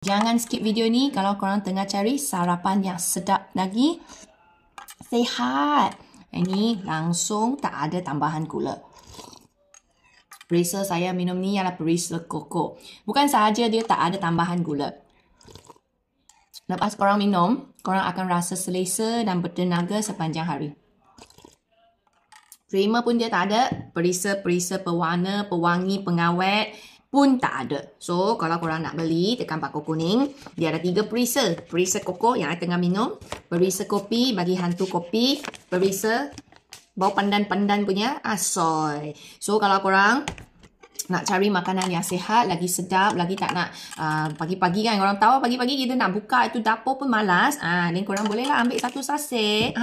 Jangan skip video ni kalau korang tengah cari sarapan yang sedap lagi, sihat. Ini langsung tak ada tambahan gula. Perisa saya minum ni ialah perisa koko. Bukan sahaja dia tak ada tambahan gula. Lepas korang minum, korang akan rasa selesa dan bertenaga sepanjang hari. Creamer pun dia tak ada. Perisa-perisa pewarna, pewangi, pengawet pun tak ada. So, kalau korang nak beli, tekan paku kuning. Dia ada 3 perisa. Perisa koko yang I tengah minum. Perisa kopi bagi hantu kopi. Perisa bau pandan-pandan punya soy. So, kalau korang nak cari makanan yang sihat, lagi sedap, lagi tak nak pagi-pagi kan. Korang tahu pagi-pagi kita nak buka itu dapur pun malas. Then korang bolehlah ambil satu saset.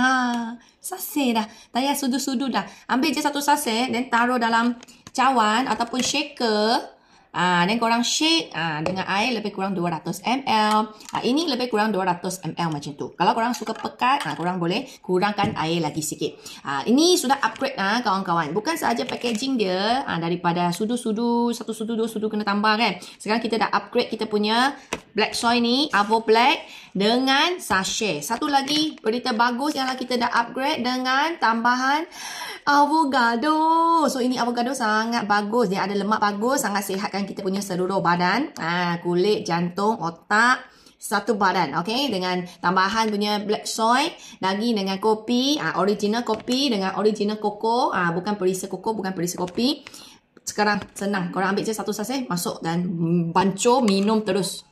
Saset dah. Tak payah sudu-sudu dah. Ambil je satu saset, then taruh dalam cawan ataupun shaker. Dan korang shake dengan air lebih kurang 200 ml. Ini lebih kurang 200 ml macam tu. Kalau korang suka pekat, korang boleh kurangkan air lagi sikit. Ini sudah upgrade kawan-kawan. Bukan sahaja packaging dia daripada sudu-sudu, 1 sudu, 2 sudu kena tambah kan. Sekarang kita dah upgrade kita punya black soy ni, Avo Black dengan sachet. Satu lagi berita bagus ialah kita dah upgrade dengan tambahan avocado. So ini avocado sangat bagus. Dia ada lemak bagus, sangat sihatkan kita punya seluruh badan. Kulit, jantung, otak, satu badan. Okay, dengan tambahan punya black soy, lagi dengan kopi, original kopi dengan original koko. Bukan perisa koko, bukan perisa kopi. Sekarang senang, korang ambil je satu saset, masuk dan bancuh, minum terus.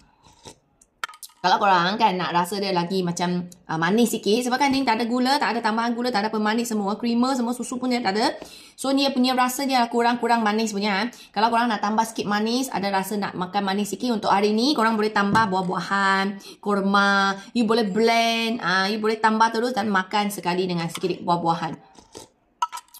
Kalau korang kan nak rasa dia lagi macam manis sikit, sebab kan dia tak ada gula, tak ada tambahan gula, tak ada pemanis semua, creamer semua, susu pun dia tak ada. So dia punya rasa dia kurang-kurang manis punya. Kalau korang nak tambah sikit manis, ada rasa nak makan manis sikit untuk hari ni, korang boleh tambah buah-buahan, kurma, you boleh blend, you boleh tambah terus dan makan sekali dengan sedikit buah-buahan.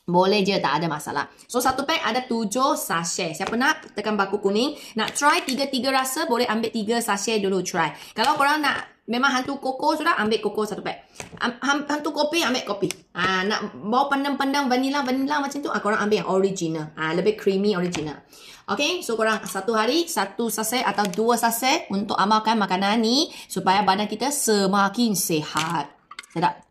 Boleh je, tak ada masalah. So, satu pack ada 7 sachet. Siapa nak, tekan paku kuning. Nak try 3 rasa, boleh ambil 3 sachet dulu try. Kalau korang nak memang hantu koko sudah, ambil koko satu pack. Hantu kopi, ambil kopi. Nak bau pandang-pandang vanilla macam tu, korang ambil yang original. Lebih creamy original. Okay, so korang satu hari, 1 saset atau 2 saset untuk amalkan makanan ni supaya badan kita semakin sihat. Sedap.